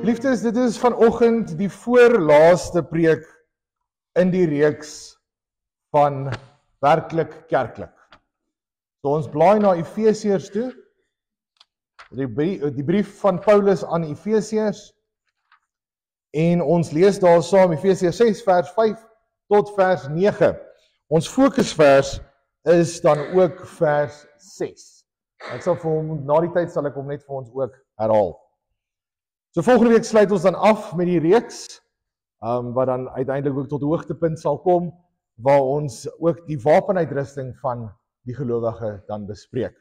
Liefdes, dit is vanoggend die voorlaaste preek in die reeks van werklik kerklik. So ons blaai na Efesiërs toe, die brief van Paulus aan Efesiërs, en ons lees daar saam Efesiërs 6 vers 5 tot vers 9. Ons fokusvers is dan ook vers 6. Ek sal vir hom, na die tyd sal ek hom net vir ons ook herhaal. So volgende week sluit ons dan af met die reeks, wat dan uiteindelik ook tot hoogtepunt sal kom, waar ons ook die wapenuitrusting van die gelowige dan bespreek.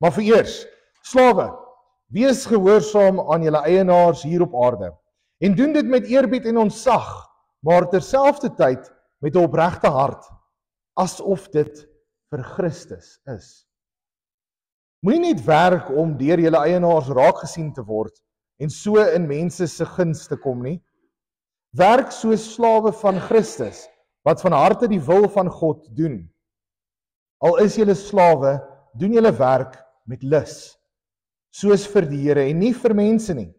Maar vir eers, slawe, wees gehoorsaam aan julle eienaars hier op aarde, en doen dit met eerbied en ontzag, maar terselfdertyd met 'n opregte hart, asof dit vir Christus is. Moenie net werk om deur julle eienaars raak gesien te word, en so in mense se guns te kom nie. Werk soos slawe van Christus, wat van harte die wil van God doen. Al is julle slawe, doen julle werk met lus, soos vir die Here en nie vir mense nie.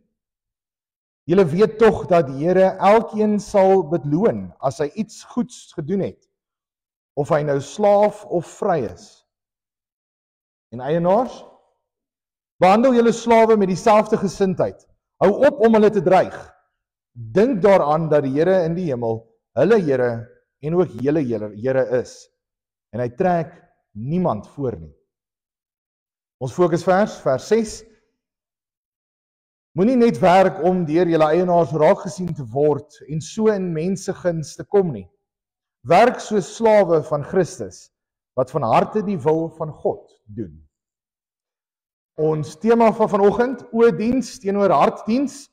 Julle weet tog dat die Here elkeen sal beloon as hy iets goeds gedoen het, of hy nou slaaf of vry is. En eienaars, behandel julle slawe met dieselfde gesindheid. Hou op om hulle te dreig. Dink daaraan dat die Here in die hemel hulle Here en ook julle Here is. En hy trek niemand voor nie. Ons fokusvers, vers 6. Moenie net werk om deur julle eienaars raak gesien te word en so in mense guns te kom nie. Werk soos slawe van Christus, wat van harte die wil van God doen. Ons tema van vanoggend, oediens teenoor hartdiens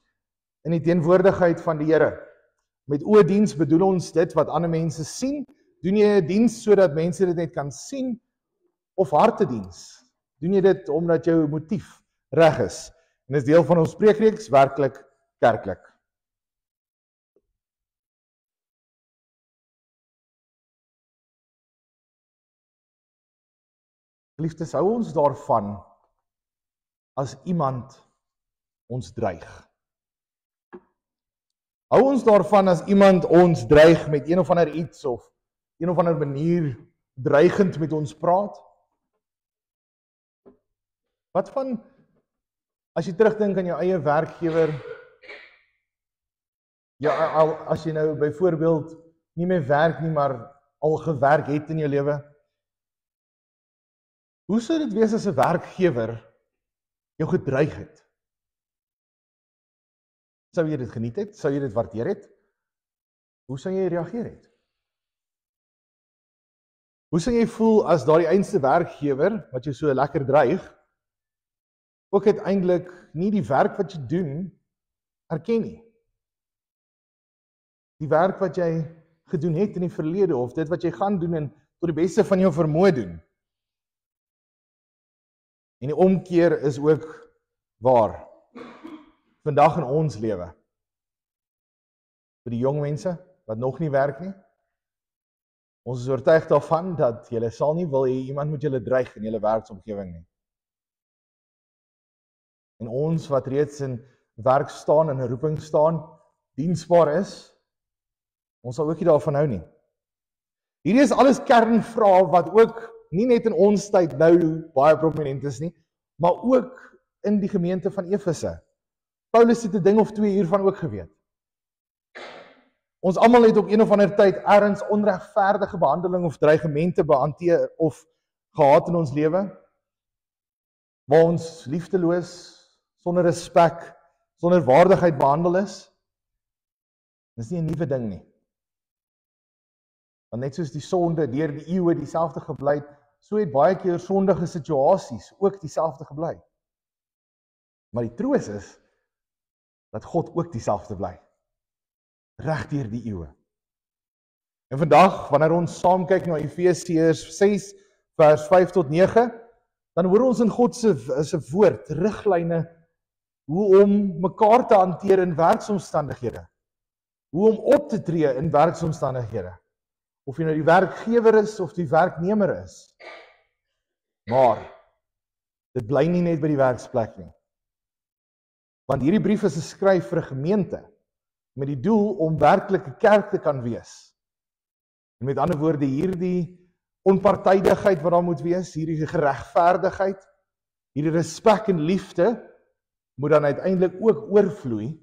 in die teenwoordigheid van die Here. Met oediens bedoel ons dit wat ander mense sien. Doen jy 'n diens sodat mense dit net kan sien, of hartediens? Doen jy dit omdat jou motief reg is? En is deel van ons preekreeks werklik kerklik. Geliefdes, hou ons daarvan as iemand ons dreig. Hou ons daarvan as iemand ons dreig met een of ander iets of een of ander manier dreigend met ons praat? Wat van as jy terugdink aan jou eie werkgewer, as jy nou byvoorbeeld nie meer werk nie, maar al gewerk het in jou lewe, hoe sou dit wees as 'n werkgewer jou gedreig het? Sou jy dit geniet het? Sou jy dit waardeer het? Hoe sou jy reageer het? Hoe sou jy voel as daardie einste werkgewer, wat jou so lekker dreig, ook uiteindelik nie die werk wat jy doen, erken nie? Die werk wat jy gedoen het in die verlede, of dit wat jy gaan doen en tot die beste van jou vermoë doen. En die omkeer is ook waar. Vandag in ons lewe. Vir die jong mense wat nog nie werk nie. Ons is oortuig daarvan dat julle sal nie wil hê iemand moet julle dreig in julle werksomgewing nie. En ons wat reeds in werk staan en 'n roeping staan, diensbaar is, ons sal ook nie daarvan hou nie. Hierdie is alles kernvrae wat ook nie net in ons tyd nou baie prominent is nie, maar ook in die gemeente van Efese. Paulus het 'n ding of twee hiervan ook geweet. Ons almal het op een of ander tyd ergens onregverdige behandeling of dreigemente behanteer of gehad in ons lewe, waar ons liefdeloos, sonder respek, sonder waardigheid behandel is. Dis nie 'n nuwe ding nie. Want net soos die sonde deur die eeue dieselfde gebly, so het baie keer sondige situasies ook dieselfde gebly. Maar die troos is, dat God ook dieselfde bly. Reg deur die eeue. En vandag, wanneer ons saam kyk na Efesiërs 6, vers 5 tot 9, dan hoor ons in God se woord, riglyne, hoe om mekaar te hanteer in werksomstandighede. Hoe om op te tree in werksomstandighede. Of jy nou die werkgewer is, of die werknemer is. Maar, dit bly nie net by die werksplek nie. Want hierdie brief is geskryf vir 'n gemeente, met die doel om werklik 'n kerk te kan wees. En met ander woorde, hierdie onpartydigheid wat daar moet wees, hierdie geregverdigheid, hierdie respek en liefde, moet dan uiteindelik ook oorvloei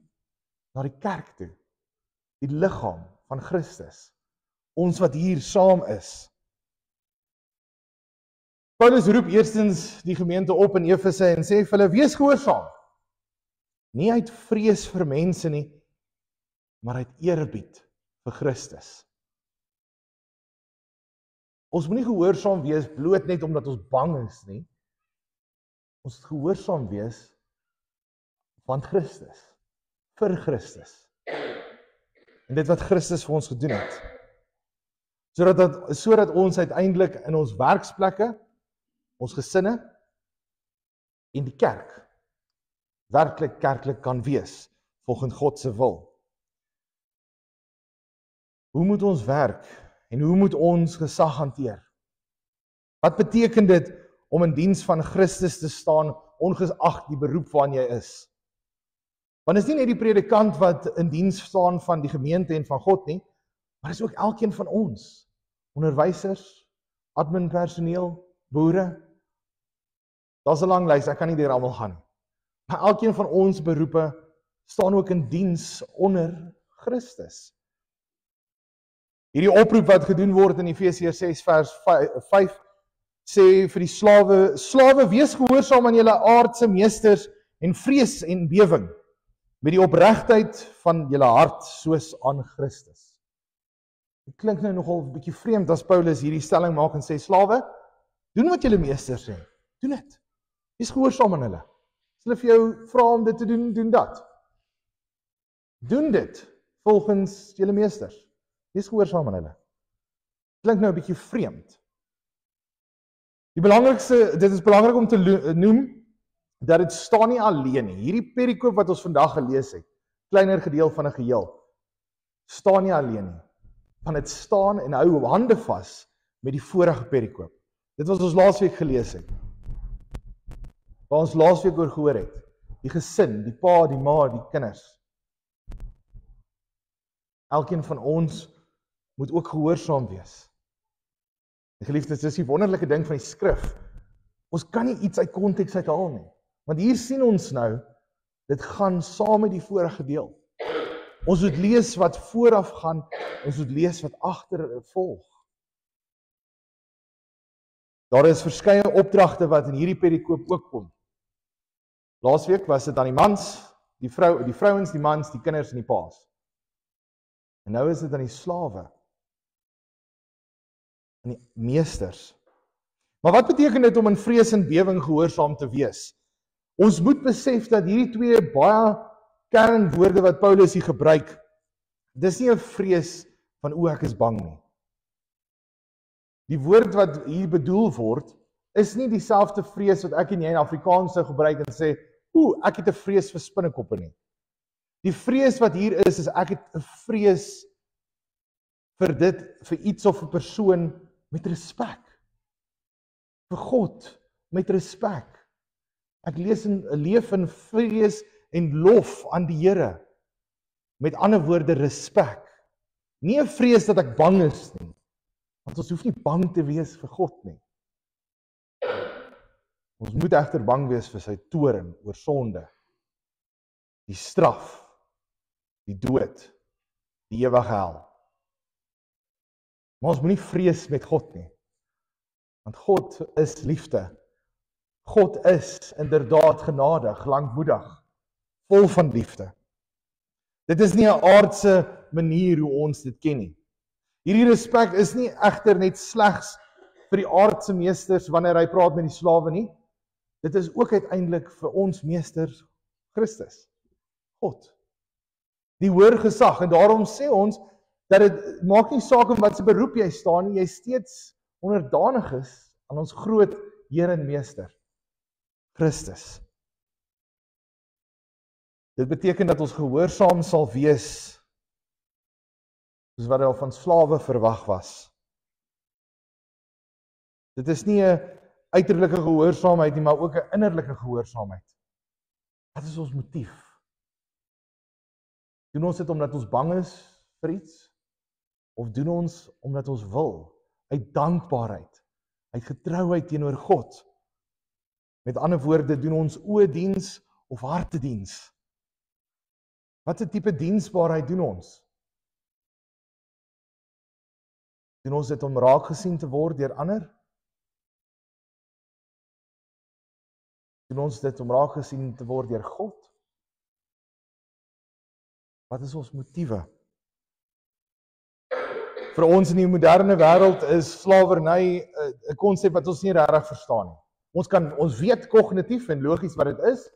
na die kerk toe, die liggaam van Christus, ons wat hier saam is. Paulus roep eerstens die gemeente op in Efese en sê vir hulle, wees gehoorsaam, nie uit vrees vir mense nie, maar uit eerbied vir Christus. Ons moet nie gehoorsaam wees bloot net omdat ons bang is nie. Ons moet gehoorsaam wees van Christus, vir Christus. En dit wat Christus vir ons gedoen het. Sodat ons uiteindelik in ons werksplekke, ons gesinne en die kerk werklik kerklik kan wees volgens God se wil. Hoe moet ons werk en hoe moet ons gesag hanteer? Wat beteken dit om in diens van Christus te staan, ongeag die beroep waarin jy is? Want is nie net die predikant wat in diens staan van die gemeente en van God nie, maar is ook elkeen van ons, onderwysers, adminpersoneel, boere. Daar's 'n lang lys, ek kan nie deur almal gaan nie. Maar elkeen van ons beroepe staan ook in diens onder Christus. Hierdie oproep wat gedoen word in Efesiërs 6 vers 5 sê vir die slawe wees gehoorsaam aan julle aardse meesters en vrees en bewing met die opregtheid van julle hart soos aan Christus. Dit klink nou nogal 'n bietjie vreemd as Paulus hierdie stelling maak en sê slawe, doen wat julle meesters sê. Doen dit. Wees gehoorsaam aan hulle. As hulle vir jou vra om dit te doen, doen dat. Doen dit volgens julle meesters. Wees gehoorsaam aan hulle. Klink nou 'n bietjie vreemd. Dit is belangrik om te noem dat dit staan nie alleen nie. Hierdie perikoop wat ons vandag gelees het, kleiner gedeel van 'n geheel, staan nie alleen nie. Want dit staan en hou hande vas met die vorige perikoop. Dit wat ons laasweek gelees het. Waar ons laasweek oor gehoor het. Die gesin, die pa, die ma, die kinders. Elkeen van ons moet ook gehoorsaam wees. En geliefdes, dis die wonderlike ding van die skrif. Ons kan nie iets uit konteks uithaal nie. Want hier sien ons nou, dit gaan saam met die vorige deel. Ons moet lees wat vooraf gaan, ons moet lees wat agter volg. Daar is verskeie opdragte wat in hierdie perikoop ook kom. Laasweek was dit aan die mans, die vrouens, die mans, die kinders en die paas. En nou is dit aan die slawe. En die meesters. Maar wat beteken dit om in vrees en bewing gehoorsaam te wees? Ons moet besef dat hierdie twee baie kernwoorde wat Paulus hier gebruik, dis nie 'n vrees van ek is bang nie. Die woord wat hier bedoel word, is nie dieselfde vrees wat ek en jy in Afrikaans sou gebruik en sê, ek het 'n vrees vir spinnekoppe nie. Die vrees wat hier is ek het 'n vrees vir iets of 'n persoon met respek. Vir God met respek. Ek leef in vrees en lof aan die Here. Met ander woorde respek. Nie 'n vrees dat ek bang is nie. Want ons hoef nie bang te wees vir God nie. Ons moet egter bang wees vir sy toorn oor sonde. Die straf, die dood, die ewige hel. Maar ons moet nie vrees met God nie. Want God is liefde. God is inderdaad genadig, lankmoedig, vol van liefde. Dit is nie 'n aardse manier hoe ons dit ken nie. Hierdie respek is nie egter net slegs vir die aardse meesters wanneer hy praat met die slawe nie. Dit is ook uiteindelik vir ons meesters Christus, God. Die hoër gesag, en daarom sê ons, dat dit maak nie saak om wat se beroep jy staan nie, jy steeds onderdanig is aan ons groot Heer en Meester, Christus. Dit beteken dat ons gehoorsaam sal wees, soos wat al van slawe verwag was. Dit is nie 'n uiterlike gehoorsaamheid nie, maar ook 'n innerlike gehoorsaamheid. Wat is ons motief? Doen ons dit omdat ons bang is vir iets? Of doen ons omdat ons wil? Uit dankbaarheid, uit getrouheid teenoor God. Met ander woorde, doen ons oë-diens of hartediens? Wat 'n tipe diensbaarheid doen ons? Doen ons dit om raak gesien te word deur ander? Doen ons dit om raak gesien te word deur God? Wat is ons motiewe? Vir ons in die moderne wêreld is slawerny 'n konsep wat ons nie regtig verstaan nie. Ons weet kognitief en logies wat dit is,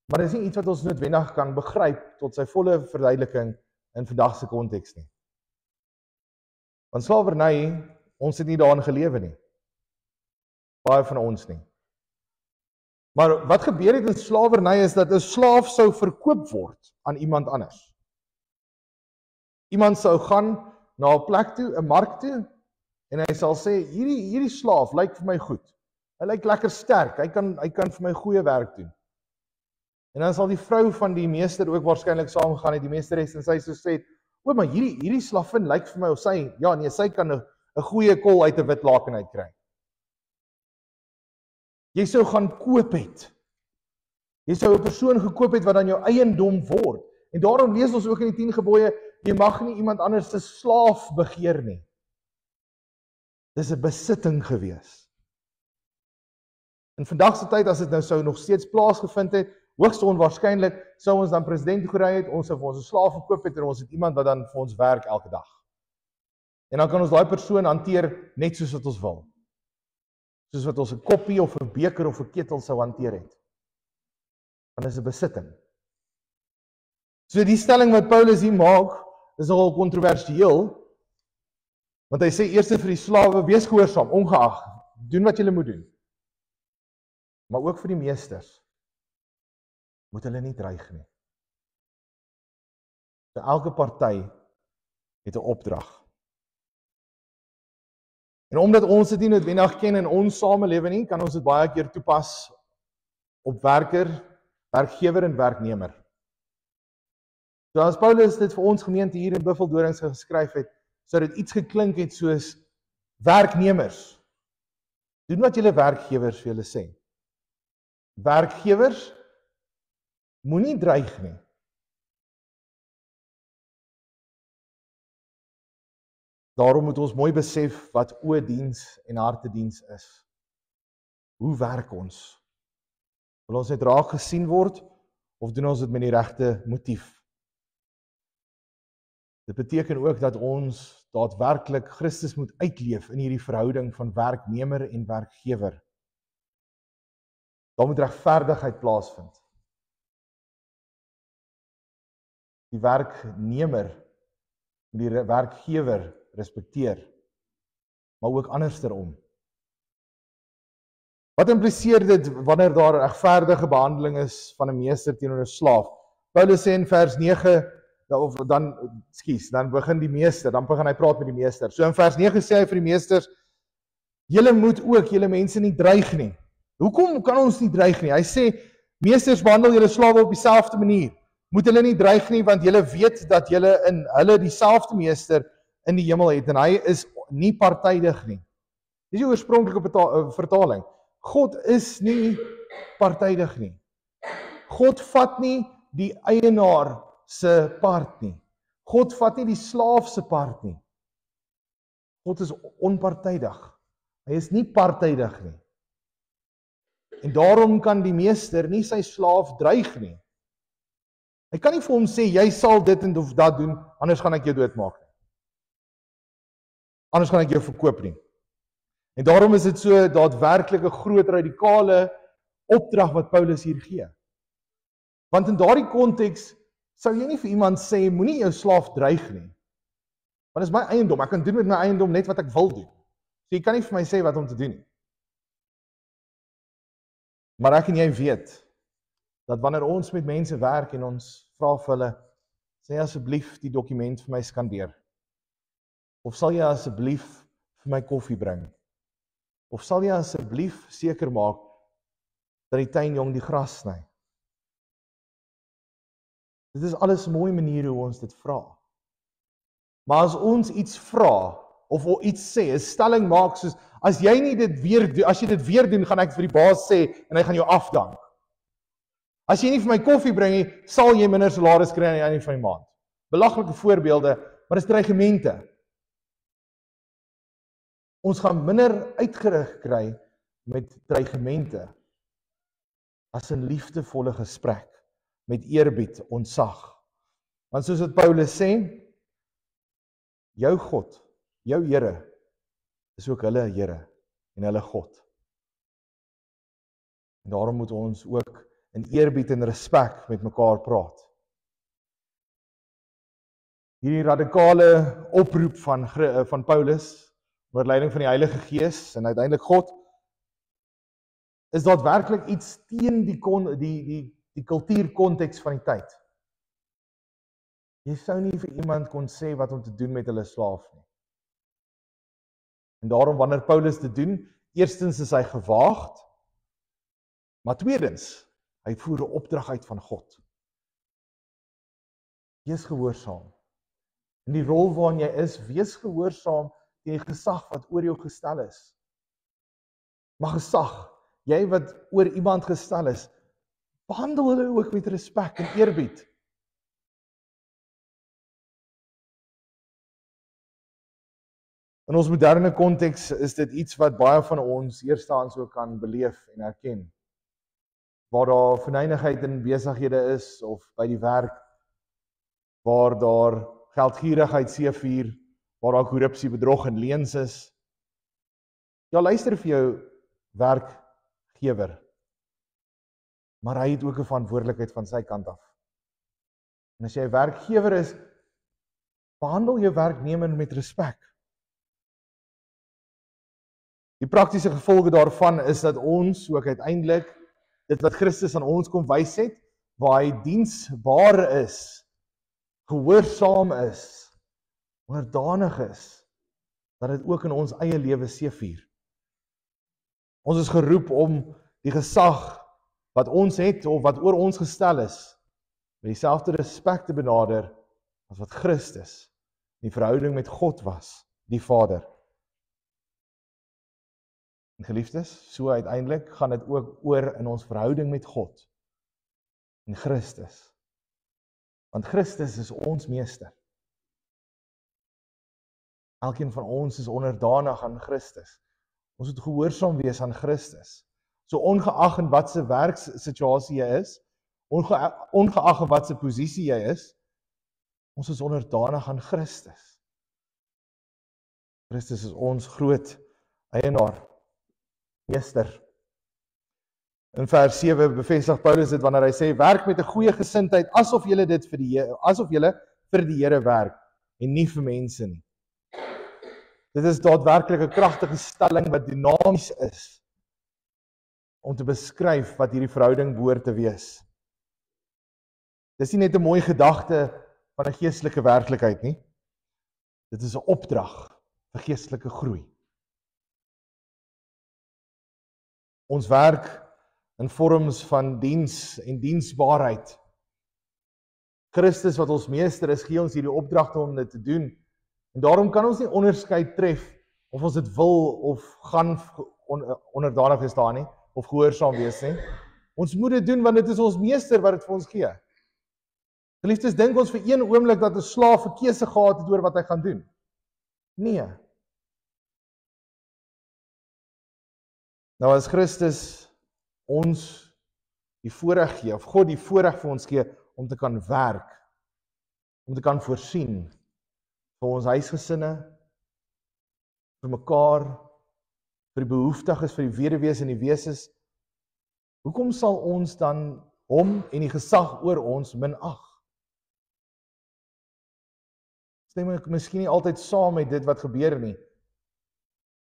maar dit is nie iets wat ons noodwendig kan begryp tot sy volle verduideliking in vandag se konteks nie. Want slawerny, ons het nie daarin gelewe nie. Baie van ons nie. Maar wat gebeur het in slawerny is dat 'n slaaf sou verkoop word aan iemand anders. Iemand sou gaan na 'n plek toe, 'n mark toe, en hy sal sê, hierdie slaaf lyk vir my goed. Hy lyk lekker sterk, hy kan vir my goeie werk doen. En dan sal die vrou van die meester ook waarskynlik saamgaan het, die meesteres, en sy sou sê, o, maar hierdie slavin lyk vir my, of sy kan 'n goeie kol uit 'n wit laken uitkry. Jy sou gaan koop het. Jy sou 'n persoon gekoop het wat dan jou eiendom word. En daarom lees ons ook in die 10 gebooie, jy mag nie iemand anders se slaaf begeer nie. Dis 'n besitting gewees. In vandag se tyd, as dit nou sou nog steeds plaasgevind het, hoogs onwaarskynlik sou ons dan president gery het, ons sou vir ons 'n slaaf gekoop het en ons het iemand wat dan vir ons werk elke dag. En dan kan ons daai persoon hanteer net soos wat ons wil. Soos wat ons 'n koppie of 'n beker of 'n ketel sou hanteer het. Want dit is 'n besitting. So die stelling wat Paulus hier maak, is nogal kontroversieel, want hy sê eers vir die slawe, wees gehoorsaam, ongeag, doen wat julle moet doen. Maar ook vir die meesters, moet hulle nie dreig nie. So elke party het 'n opdrag. En omdat ons dit nie noodwendig ken in ons samelewing nie, kan ons dit baie keer toepas op werkgewer en werknemer. So as Paulus dit vir ons gemeente hier in Buffeldorings geskryf het, sou dit iets geklink het soos werknemers. Doen wat julle werkgewers vir julle sê. Werkgewers moenie dreig nie. Daarom moet ons mooi besef wat oë-diens en hartediens is. Hoe werk ons? Wil ons net raak gesien word, of doen ons dit met die regte motief? Dit beteken ook dat ons daadwerklik Christus moet uitleef in hierdie verhouding van werknemer en werkgewer. Daar moet regverdigheid plaasvind. Die werknemer moet die werkgewer respekteer, maar ook andersom. Wat impliseer dit wanneer daar regverdige behandeling is van 'n meester teenoor 'n slaaf? Paulus sê in vers 9, dan begin die meester, dan begin hy praat met die meester. So in vers 9 sê hy vir die meesters, julle moet ook julle mense nie dreig nie. Hoekom kan ons nie dreig nie? Hy sê, meesters behandel julle slawe op dieselfde manier. Moet hulle nie dreig nie, want julle weet dat julle in hulle dieselfde meester in die hemel het, en hy is nie partydig nie. Dis die oorspronklike vertaling. God is nie partydig nie. God vat nie die eienaar se part nie. God vat nie die slaaf se part nie. God is onpartydig. Hy is nie partydig nie. En daarom kan die meester nie sy slaaf dreig nie. Hy kan nie vir hom sê, jy sal dit en of dat doen, anders gaan ek jou doodmaak nie. Anders gaan ek jou verkoop nie. En daarom is dit so daadwerklike groot radikale opdrag wat Paulus hier gee. Want in daardie konteks sou jy nie vir iemand sê, moenie jou slaaf dreig nie. Want dit is my eiendom, ek kan doen met my eiendom net wat ek wil doen. So jy kan nie vir my sê wat om te doen nie. Maar ek en jy weet, dat wanneer ons met mense werk en ons vra vir hulle, sê asseblief die dokument vir my skandeer. Of sal jy asseblief vir my koffie bring? Of sal jy asseblief seker maak dat die tuinjong die gras sny? Dit is alles mooi maniere hoe ons dit vra. Maar as ons iets vra, of iets sê, 'n stelling maak soos, as jy dit weer doen, gaan ek vir die baas sê, en hy gaan jou afdank. As jy nie vir my koffie bring nie, sal jy minder salaris kry aan die einde van die maand. Belaglike voorbeelde, maar dis dreigemente. Ons gaan minder uitgerig kry met dreigemente as 'n liefdevolle gesprek met eerbied, ontzag. Want soos wat Paulus sê, jou God, jou Here, is ook hulle Here en hulle God. En daarom moet ons ook in eerbied en respek met mekaar praat. Hierdie radikale oproep van Paulus, onder leiding van die Heilige Gees en uiteindelik God, is daadwerklik iets teen die kultuurkonteks van die tyd. Jy sou nie vir iemand kon sê wat om te doen met hulle slaaf nie. En daarom wanneer Paulus dit doen, eerstens is hy gewaagd, maar tweedens, hy voer 'n opdrag uit van God. Wees gehoorsaam. In die rol waarin jy is, wees gehoorsaam teen die gesag wat oor jou gestel is. Maar gesag, jy wat oor iemand gestel is, behandel hulle ook met respek en eerbied. In ons moderne konteks is dit iets wat baie van ons eerstehands ook kan beleef en erken. Waar daar venynigheid in besighede is, of by die werk, waar daar geldgierigheid seevier, waar daar korrupsie, bedrog en leuns is. Ja, luister vir jou werkgewer. Maar hy het ook 'n verantwoordelikheid van sy kant af. En as jy 'n werkgewer is, behandel jou werknemer met respek. Die praktiese gevolge daarvan is dat ons ook uiteindelik dit wat Christus aan ons kom wys het, waar hy diensbaar is, gehoorsaam is, onderdanig is, dat dit ook in ons eie lewe seëvier. Ons is geroep om die gesag wat ons het of wat oor ons gestel is, met dieselfde respek te benader as wat Christus in die verhouding met God was, die Vader. En geliefdes, so uiteindelik gaan dit ook oor in ons verhouding met God en Christus. Want Christus is ons meester. Elkeen van ons is onderdanig aan Christus. Ons moet gehoorsaam wees aan Christus. So ongeag in wat se werkssituasie jy is, ongeag in wat se posisie jy is, ons is onderdanig aan Christus. Christus is ons groot eienaar, meester. In vers 7 bevestig Paulus dit wanneer hy sê, werk met 'n goeie gesindheid, asof julle vir die Here werk, en nie vir mense nie. Dit is daadwerklik 'n kragtige stelling wat dinamies is, om te beskryf wat hierdie verhouding behoort te wees. Dis nie net 'n mooi gedagte van 'n geestelike werklikheid nie. Dit is 'n opdrag vir geestelike groei. Ons werk in vorms van diens en diensbaarheid. Christus wat ons meester is, gee ons hierdie opdragte om dit te doen. En daarom kan ons nie onderskeid tref of ons dit wil of gaan onderdanig wees daar nie, of gehoorsaam wees nie. Ons moet dit doen want dit is ons meester wat dit vir ons gee. Geliefdes, dink ons vir een oomblik dat 'n slaaf 'n keuse gehad het oor wat hy gaan doen? Nee. Nou as Christus ons die voorreg gee, of God die voorreg vir ons gee, om te kan werk, om te kan voorsien, vir ons huisgesinne, vir mekaar, vir die behoeftiges, vir die weduwees en die weeses, hoekom sal ons dan hom en die gesag oor ons minag? Stem ek miskien nie altyd saam met dit wat gebeur nie.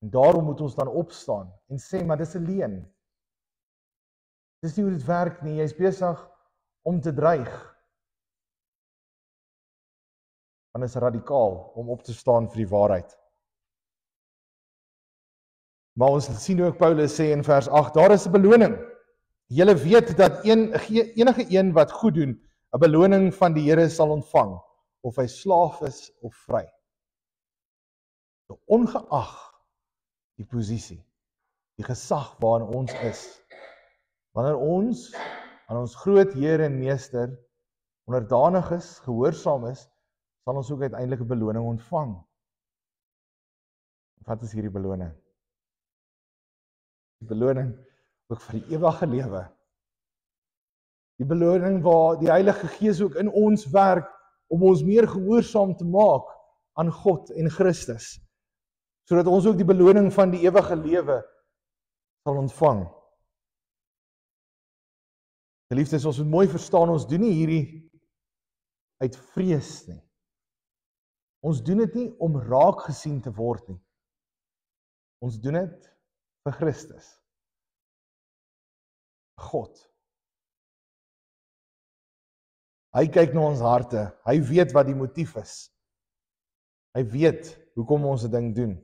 En daarom moet ons dan opstaan en sê, maar dis 'n leuen. Dis nie hoe dit werk nie, jy's besig om te dreig. Dan is radikaal om op te staan vir die waarheid. Maar ons sien ook Paulus sê in vers 8, daar is 'n beloning. Julle weet dat enige een wat goed doen, 'n beloning van die Here sal ontvang, of hy slaaf is of vry. So, ongeag die posisie, die gesag waarin ons is, wanneer ons aan ons groot Here en Meester onderdanig is, gehoorsaam is, sal ons ook uiteindelik 'n beloning ontvang. Wat is hierdie beloning? Die beloning ook vir die ewige lewe. Die beloning waar die Heilige Gees ook in ons werk om ons meer gehoorsaam te maak aan God en Christus, sodat ons ook die beloning van die ewige lewe sal ontvang. Geliefdes, ons moet mooi verstaan, ons doen nie hierdie uit vrees nie. Ons doen dit nie om raak gesien te word nie. Ons doen dit vir Christus. God. Hy kyk na ons harte. Hy weet wat die motief is. Hy weet hoekom ons 'n ding doen.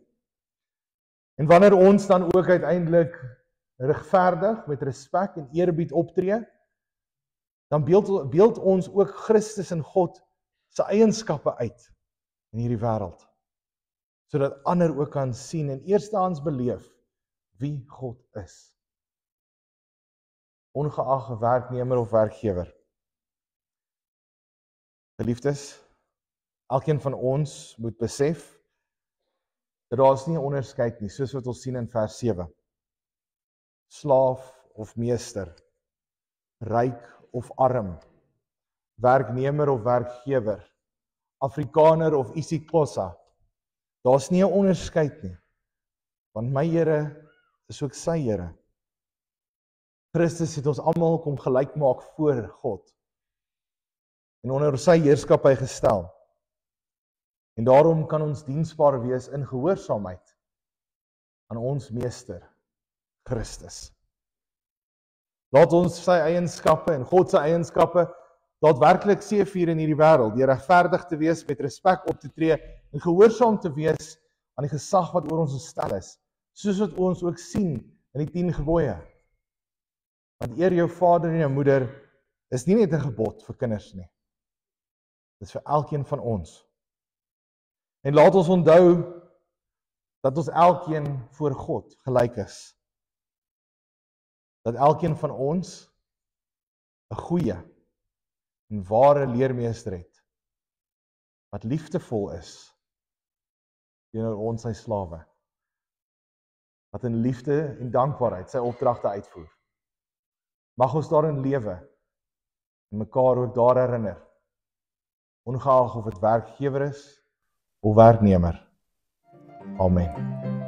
En wanneer ons dan ook uiteindelik regverdig met respek en eerbied optree, dan beeld ons ook Christus en God se eienskappe uit in hierdie wêreld, sodat ander ook kan sien en eerstehands beleef wie God is, ongeag 'n werknemer of werkgewer. Geliefdes, elkeen van ons moet besef dat daar is nie 'n onderskeid nie, soos wat ons sien in vers 7. Slaaf of meester, ryk of arm, werknemer of werkgewer, Afrikaner of isiXhosa. Daar's nie 'n onderskeid nie, want my Here is ook sy Here. Christus het ons almal kom gelyk maak voor God en onder sy heerskappy gestel. En daarom kan ons diensbaar wees in gehoorsaamheid aan ons Meester, Christus. Laat ons sy eienskappe en God se eienskappe daadwerklik seëvier in hierdie wêreld, deur regverdig te wees, met respek op te tree en gehoorsaam te wees aan die gesag wat oor ons gestel is, soos wat ons ook sien in die 10 gebooie. Want eer jou vader en jou moeder is nie net 'n gebod vir kinders nie. Dit is vir elkeen van ons. En laat ons onthou dat ons elkeen voor God gelyk is. Dat elkeen van ons 'n goeie en ware leermeester het, wat liefdevol is teenoor ons sy slawe, wat in liefde en dankbaarheid sy opdragte uitvoer. Mag ons daarin lewe en mekaar ook daar herinner, ongeag of dit werkgewer is of werknemer. Amen.